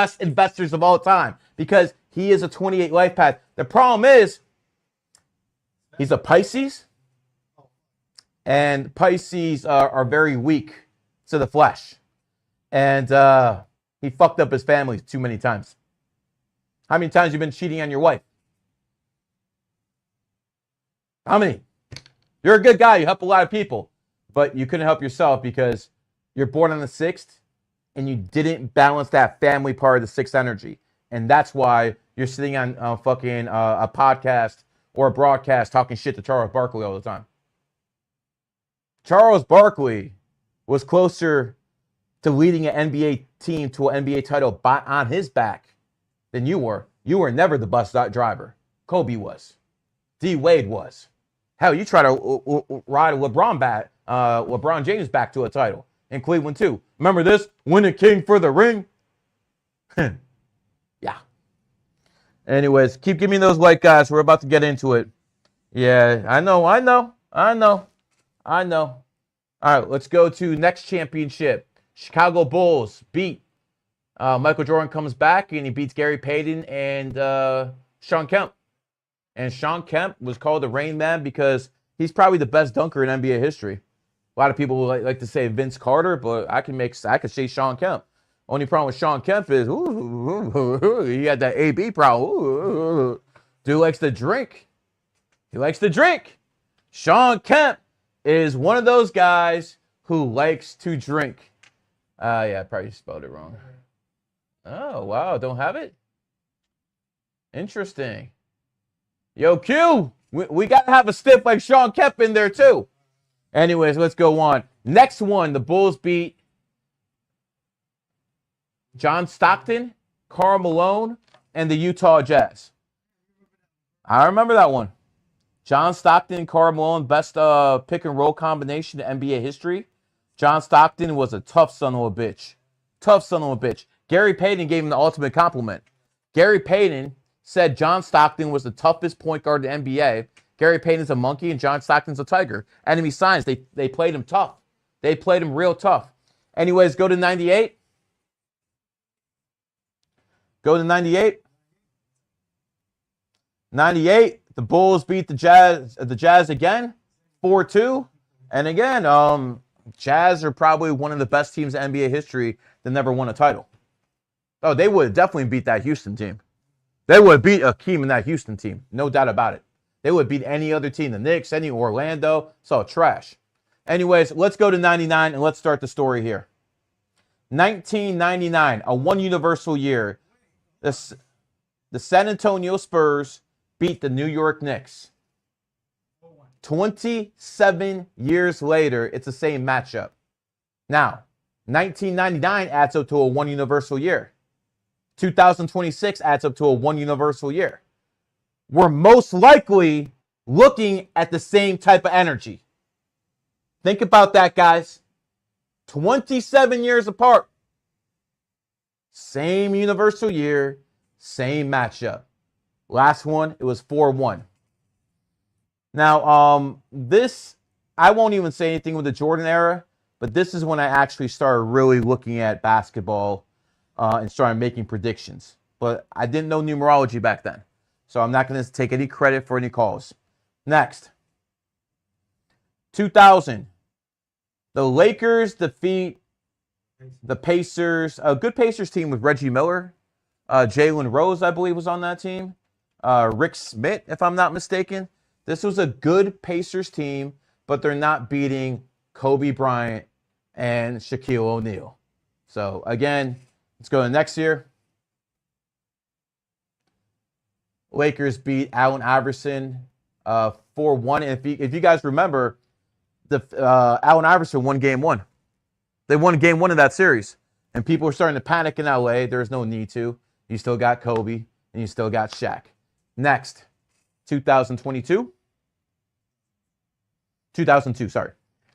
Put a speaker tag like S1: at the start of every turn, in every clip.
S1: best investors of all time because he is a 28 life path. The problem is he's a Pisces, and Pisces are very weak to the flesh. And he fucked up his family too many times. How many times have you been cheating on your wife? How many? You're a good guy. You help a lot of people. But you couldn't help yourself because you're born on the 6th and you didn't balance that family part of the 6th energy. And that's why you're sitting on fucking a podcast or a broadcast talking shit to Charles Barkley all the time. Charles Barkley was closer to leading an NBA team to an NBA title on his back than you were. You were never the bus driver. Kobe was. D. Wade was. Hell, you try to ride LeBron James back to a title in Cleveland too. Remember this? Win a king for the ring. Yeah. Anyways, keep giving me those like guys. We're about to get into it. Yeah, I know. All right, let's go to next championship. Chicago Bulls beat. Michael Jordan comes back and he beats Gary Payton and Sean Kemp. And Sean Kemp was called the Rain Man because he's probably the best dunker in NBA history. A lot of people like to say Vince Carter, but I could say Sean Kemp. Only problem with Sean Kemp is he had that AB problem. Dude likes to drink. He likes to drink. Sean Kemp is one of those guys who likes to drink. Yeah, I probably spelled it wrong. Oh, wow. Don't have it? Interesting. Yo, Q, we got to have a stiff like Sean Kemp in there, too. Anyways, let's go on. Next one, the Bulls beat John Stockton, Karl Malone, and the Utah Jazz. I remember that one. John Stockton, Karl Malone, best pick and roll combination in NBA history. John Stockton was a tough son of a bitch. Tough son of a bitch. Gary Payton gave him the ultimate compliment. Gary Payton said John Stockton was the toughest point guard in the NBA. Gary Payton's a monkey and John Stockton's a tiger. Enemy signs. They played him tough. They played him real tough. Anyways, go to 98. Go to 98. 98. The Bulls beat the Jazz again, 4-2. And again, Jazz are probably one of the best teams in NBA history that never won a title. Oh, they would definitely beat that Houston team. They would beat Akeem in that Houston team. No doubt about it. They would beat any other team, the Knicks, any Orlando. It's all trash. Anyways, let's go to 99 and let's start the story here. 1999, a one universal year. The San Antonio Spurs beat the New York Knicks. 27 years later, it's the same matchup. Now, 1999 adds up to a one universal year. 2026 adds up to a one universal year. We're most likely looking at the same type of energy. Think about that, guys. 27 years apart. Same universal year, same matchup. Last one, it was 4-1. Now, this, I won't even say anything with the Jordan era, but this is when I actually started really looking at basketball and started making predictions. But I didn't know numerology back then, so I'm not going to take any credit for any calls. Next, 2000. The Lakers defeat the Pacers. A good Pacers team with Reggie Miller. Jalen Rose, I believe, was on that team. Rick Smith, if I'm not mistaken. This was a good Pacers team, but they're not beating Kobe Bryant and Shaquille O'Neal. So, again, let's go to next year. Lakers beat Allen Iverson 4-1. And if you guys remember, Allen Iverson won game one. They won game one of that series. And people were starting to panic in LA. There's no need to. You still got Kobe and you still got Shaq. Next, 2002.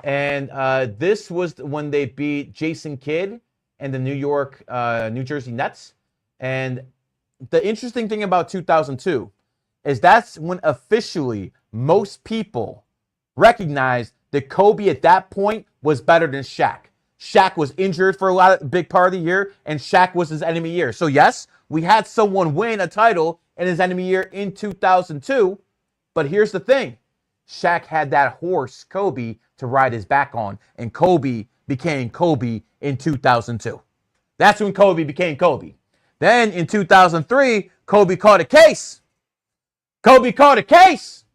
S1: And this was when they beat Jason Kidd and the New Jersey Nets. And the interesting thing about 2002 is that's when officially most people recognized that Kobe at that point was better than Shaq. Shaq was injured for a big part of the year, and Shaq was his enemy year. So yes, we had someone win a title in his enemy year in 2002, but here's the thing. Shaq had that horse, Kobe, to ride his back on, and Kobe became Kobe in 2002. That's when Kobe became Kobe. Then in 2003, Kobe caught a case. Kobe caught a case.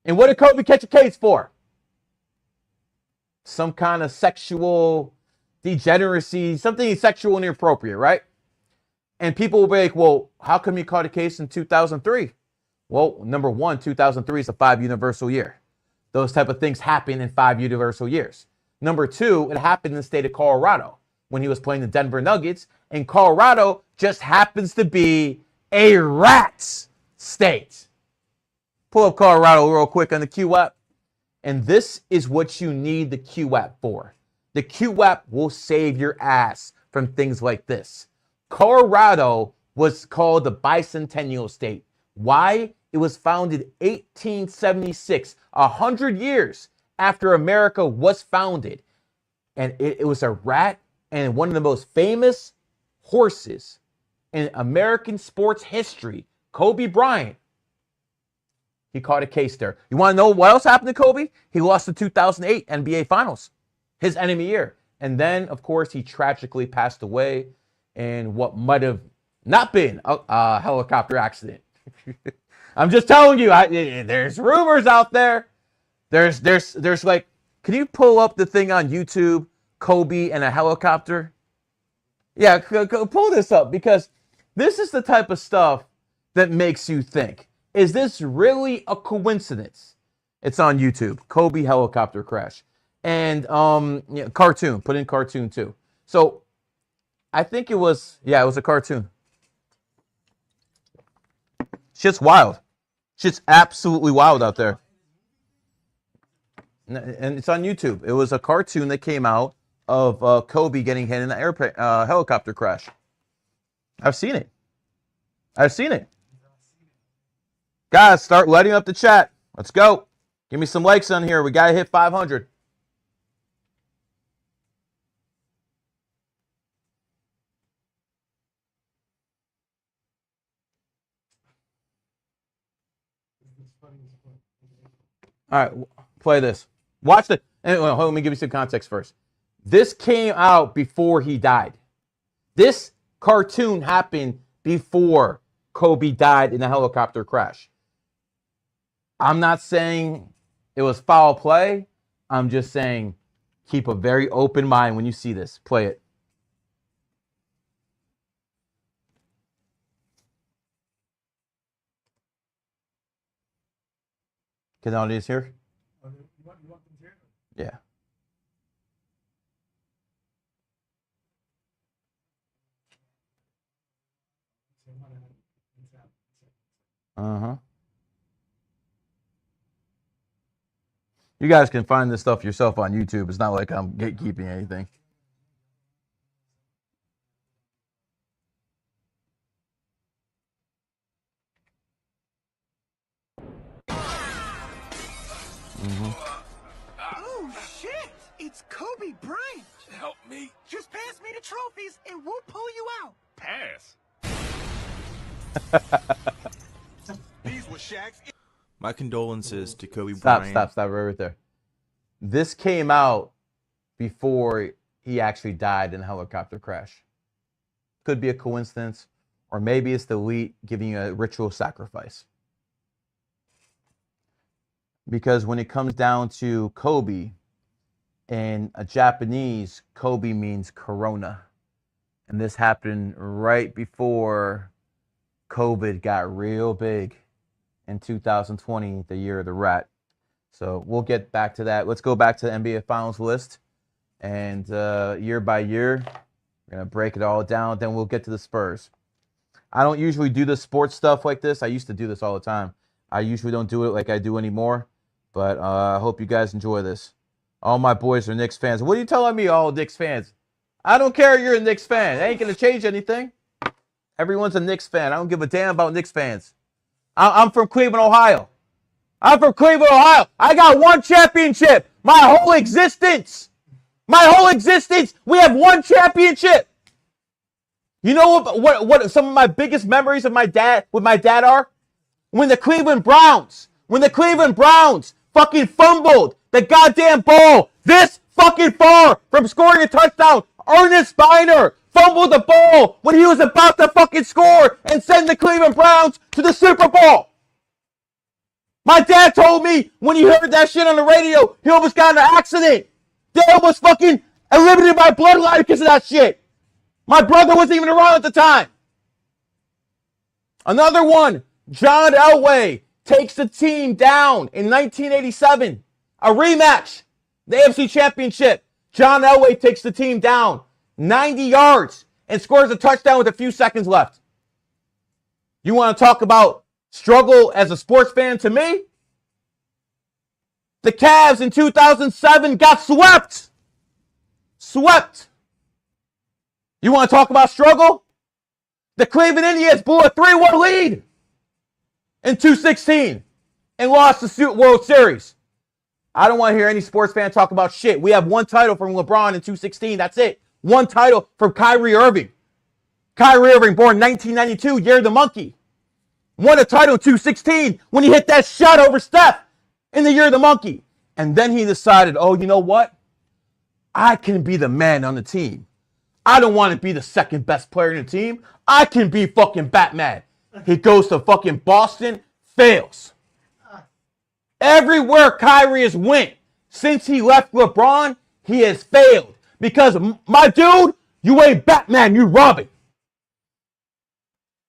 S1: And what did Kobe catch a case for? Some kind of sexual degeneracy, something sexual and inappropriate, right? And people will be like, well, how come you caught a case in 2003? Well, number one, 2003 is a 5 universal year. Those type of things happen in 5 universal years. Number two, it happened in the state of Colorado when he was playing the Denver Nuggets. And Colorado just happens to be a rat state. Pull up Colorado real quick on the Q app. And this is what you need the Q app for. The Q app will save your ass from things like this. Colorado was called the Bicentennial State. Why? It was founded 1876, 100 years after America was founded. And it was a rat, and one of the most famous horses in American sports history, Kobe Bryant, he caught a case there. You want to know what else happened to Kobe? He lost the 2008 NBA Finals, his enemy year. And then, of course, he tragically passed away in what might have not been a helicopter accident. I'm just telling you, there's rumors out there. There's like, can you pull up the thing on YouTube, Kobe and a helicopter? Yeah, pull this up, because this is the type of stuff that makes you think. Is this really a coincidence? It's on YouTube. Kobe helicopter crash. And cartoon. Put in cartoon too. So I think it was a cartoon. Shit's wild. Shit's absolutely wild out there. And it's on YouTube. It was a cartoon that came out of Kobe getting hit in an helicopter crash. I've seen it. Guys, start letting up the chat. Let's go. Give me some likes on here. We got to hit 500. All right, play this. Watch it. Anyway, let me give you some context first. This came out before he died. This cartoon happened before Kobe died in a helicopter crash. I'm not saying it was foul play. I'm just saying keep a very open mind when you see this. Play it. Can the audience hear? Yeah. Uh-huh. You guys can find this stuff yourself on YouTube. It's not like I'm gatekeeping anything.
S2: Oh, shit! It's Kobe Bryant!
S3: Help me.
S2: Just pass me the trophies and we'll pull you out.
S3: Pass.
S2: These were Shaq's.
S4: My condolences to Kobe Bryant.
S1: Stop right there. This came out before he actually died in a helicopter crash. Could be a coincidence, or maybe it's the elite giving you a ritual sacrifice. Because when it comes down to Kobe, in a Japanese, Kobe means corona. And this happened right before COVID got real big in 2020, the year of the rat. So we'll get back to that. Let's go back to the NBA Finals list. And year by year, we're going to break it all down. Then we'll get to the Spurs. I don't usually do the sports stuff like this. I used to do this all the time. I usually don't do it like I do anymore. But I hope you guys enjoy this. All my boys are Knicks fans. What are you telling me, all Knicks fans? I don't care if you're a Knicks fan. It ain't going to change anything. Everyone's a Knicks fan. I don't give a damn about Knicks fans. I'm from Cleveland, Ohio. I got one championship my whole existence. My whole existence, we have one championship. You know what some of my biggest memories of my dad with my dad are? When the Cleveland Browns fucking fumbled the goddamn ball this fucking far from scoring a touchdown. Ernest Biner fumbled the ball when he was about to fucking score and send the Cleveland Browns to the Super Bowl. My dad told me when he heard that shit on the radio, he almost got in an accident. They almost fucking eliminated my bloodline because of that shit. My brother wasn't even around at the time. Another one, John Elway takes the team down in 1987. A rematch, the AFC Championship. John Elway takes the team down 90 yards and scores a touchdown with a few seconds left. You want to talk about struggle as a sports fan to me? The Cavs in 2007 got swept. Swept. You want to talk about struggle? The Cleveland Indians blew a 3-1 lead in 2016 and lost the World Series. I don't want to hear any sports fan talk about shit. We have one title from LeBron in 2016. That's it. One title from Kyrie Irving. Kyrie Irving, born 1992, year of the monkey. Won a title in 2016 when he hit that shot over Steph in the year of the monkey. And then he decided, oh, you know what? I can be the man on the team. I don't want to be the second best player in the team. I can be fucking Batman. He goes to fucking Boston, fails. Everywhere Kyrie has went since he left LeBron, he has failed. Because, my dude, you ain't Batman, you Robin.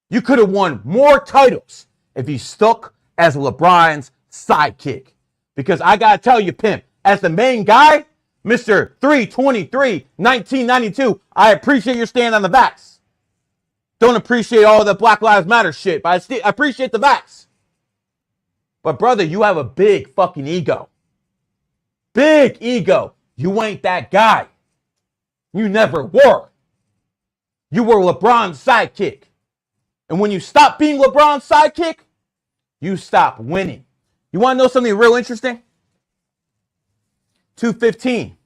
S1: You could have won more titles if you stuck as LeBron's sidekick. Because I got to tell you, pimp, as the main guy, Mr. 323, 1992, I appreciate your stand on the vax. Don't appreciate all the Black Lives Matter shit, but I appreciate the vax. But brother, you have a big fucking ego. Big ego. You ain't that guy. You never were. You were LeBron's sidekick. And when you stop being LeBron's sidekick, you stop winning. You want to know something real interesting? 2-15.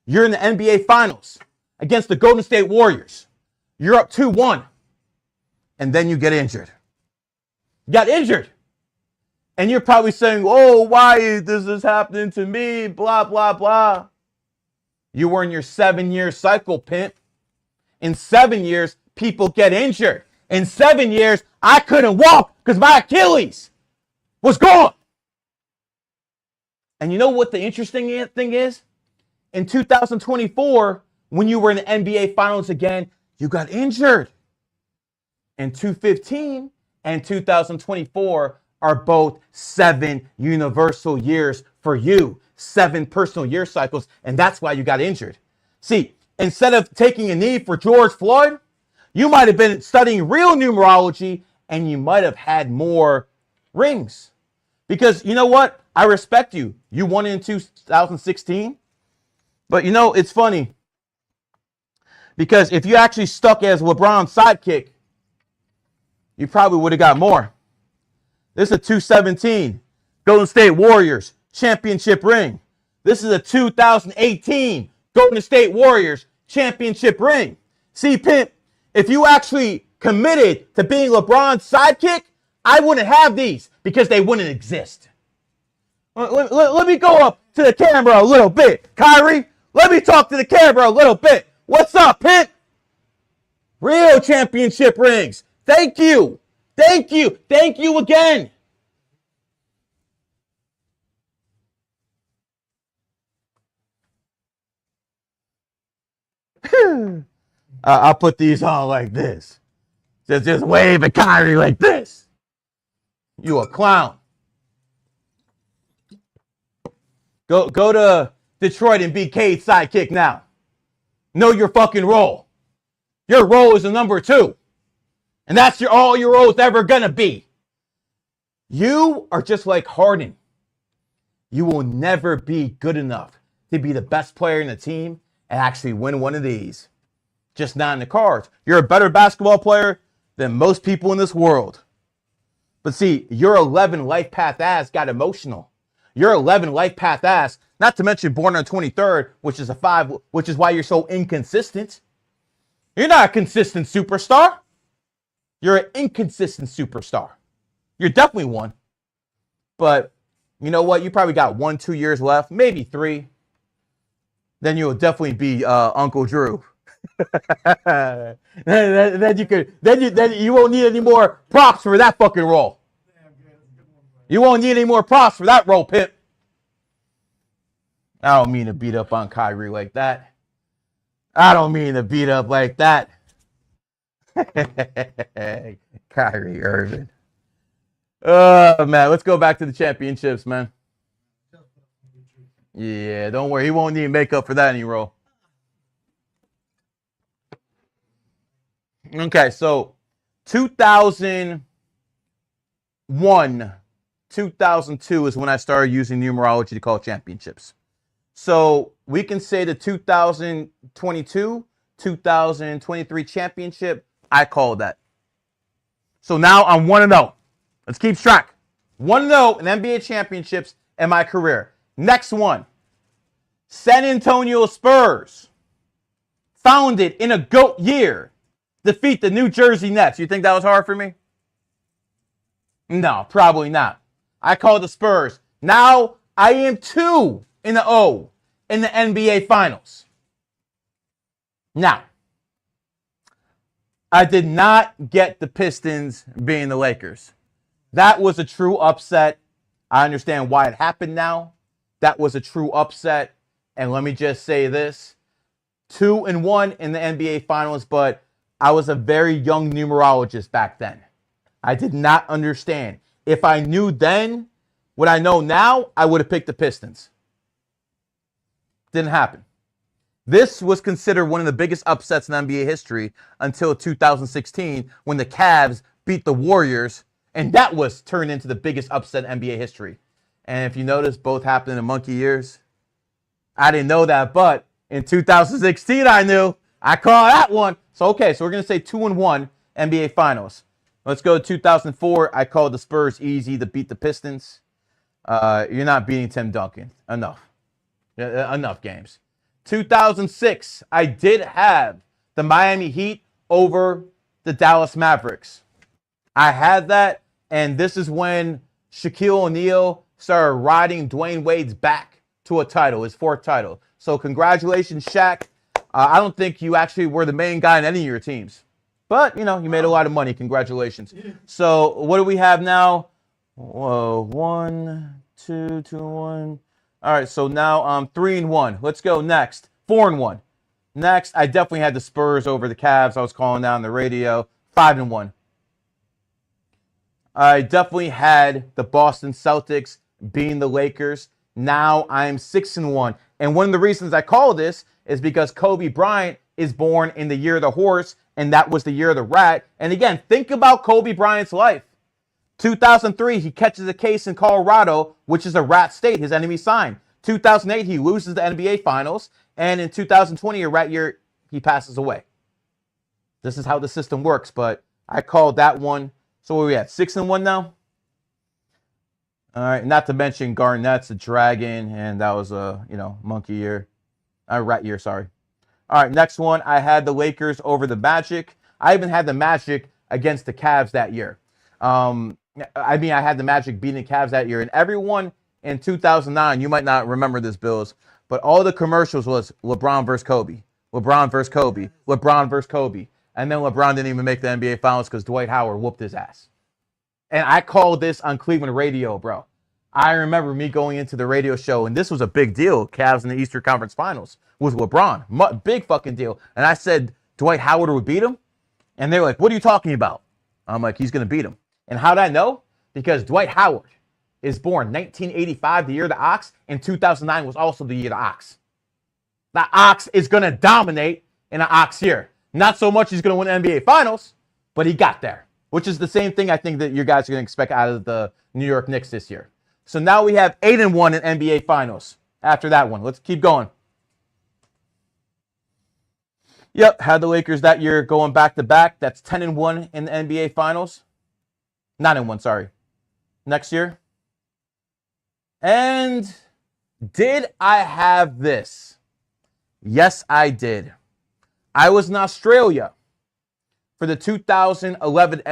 S1: You're in the NBA Finals against the Golden State Warriors. You're up 2-1. And then you get injured. You got injured. And you're probably saying, oh, why is this happening to me? Blah, blah, blah. You were in your 7-year cycle, pimp. In 7 years, people get injured. In 7 years, I couldn't walk because my Achilles was gone. And you know what the interesting thing is? In 2024, when you were in the NBA Finals again, you got injured. And 2015 and 2024 are both 7 universal years for you. 7 personal year cycles, and that's why you got injured. See, instead of taking a knee for George Floyd, you might have been studying real numerology, and you might have had more rings. Because you know what? I respect you. You won in 2016. But you know, it's funny. Because if you actually stuck as LeBron's sidekick, you probably would have got more. This is a 217 Golden State Warriors championship ring. This is a 2018 Golden State Warriors championship ring. See, pimp, if you actually committed to being LeBron's sidekick, I wouldn't have these because they wouldn't exist. Let me go up to the camera a little bit. Kyrie, let me talk to the camera a little bit. What's up, pimp? Real championship rings. Thank you. Thank you. Thank you again. I'll put these on like this. Just wave at Kyrie like this. You a clown. Go to Detroit and be Cade's sidekick now. Know your fucking role. Your role is a number 2. And that's all your role's ever gonna be. You are just like Harden. You will never be good enough to be the best player in the team and actually win one of these. Just not in the cards. You're a better basketball player than most people in this world. But see, your 11 life path ass got emotional. Your 11 life path ass Not to mention born on the 23rd, which is a 5, which is why you're so inconsistent. You're not a consistent superstar. You're an inconsistent superstar. You're definitely one. But you know what? You probably got 1-2 years left, maybe 3. Then you'll definitely be Uncle Drew. then you won't need any more props for that fucking role. You won't need any more props for that role, Pip. I don't mean to beat up on Kyrie like that. I don't mean to beat up like that. Kyrie Irving. Oh, man. Let's go back to the championships, man. Yeah, don't worry. He won't need makeup for that any role. Okay, so 2001, 2002 is when I started using numerology to call championships. So we can say the 2022, 2023 championship, I call that. So now I'm 1-0. Let's keep track. 1-0 in NBA championships in my career. Next one, San Antonio Spurs, founded in a GOAT year, defeat the New Jersey Nets. You think that was hard for me? No, probably not. I call the Spurs. Now I am 2-0 in the NBA Finals. Now, I did not get the Pistons being the Lakers. That was a true upset. I understand why it happened now. That was a true upset. And let me just say this. 2-1 in the NBA Finals, but I was a very young numerologist back then. I did not understand. If I knew then what I know now, I would have picked the Pistons. Didn't happen. This was considered one of the biggest upsets in NBA history until 2016 when the Cavs beat the Warriors, and that was turned into the biggest upset in NBA history. And if you notice, both happened in monkey years. I didn't know that, but in 2016 I knew. I call that one. So okay, so we're going to say 2-1 NBA Finals. Let's go to 2004. I called the Spurs easy to beat the Pistons. You're not beating Tim Duncan. Enough games. 2006, I did have the Miami Heat over the Dallas Mavericks. I had that, and this is when Shaquille O'Neal started riding Dwayne Wade's back to a title, his 4th title. So congratulations, Shaq. I don't think you actually were the main guy in any of your teams. But, you know, you made a lot of money. Congratulations. So what do we have now? Whoa, 1, 2, 2, 1. All right, so now 3-1. Let's go next. 4-1. Next, I definitely had the Spurs over the Cavs. I was calling down the radio. 5-1. I definitely had the Boston Celtics beating the Lakers. Now I'm 6-1. And one of the reasons I call this is because Kobe Bryant is born in the year of the horse, and that was the year of the rat. And again, think about Kobe Bryant's life. 2003, he catches a case in Colorado, which is a rat state, his enemy signed. 2008, he loses the NBA Finals. And in 2020, a rat year, he passes away. This is how the system works, but I called that one. So where are we at? 6-1 now? All right, not to mention Garnett's a dragon, and that was a, monkey year. Rat year, sorry. All right, next one, I had the Lakers over the Magic. I even had the Magic against the Cavs that year. I had the Magic beating the Cavs that year. And everyone in 2009, you might not remember this, Bills, but all the commercials was LeBron versus Kobe. LeBron versus Kobe. LeBron versus Kobe. And then LeBron didn't even make the NBA Finals because Dwight Howard whooped his ass. And I called this on Cleveland radio, bro. I remember me going into the radio show, and this was a big deal. Cavs in the Eastern Conference Finals with LeBron. Big fucking deal. And I said Dwight Howard would beat him. And they're like, what are you talking about? I'm like, he's going to beat him. And how'd I know? Because Dwight Howard is born 1985, the year of the ox, and 2009 was also the year of the ox. The ox is going to dominate in an ox year. Not so much he's going to win NBA Finals, but he got there, which is the same thing I think that you guys are going to expect out of the New York Knicks this year. So now we have 8-1 in NBA Finals after that one. Let's keep going. Yep, had the Lakers that year going back-to-back. That's 10-1 in the NBA Finals. 9-1, sorry. Next year. And Did I have this? Yes, I did. I was in Australia for the 2011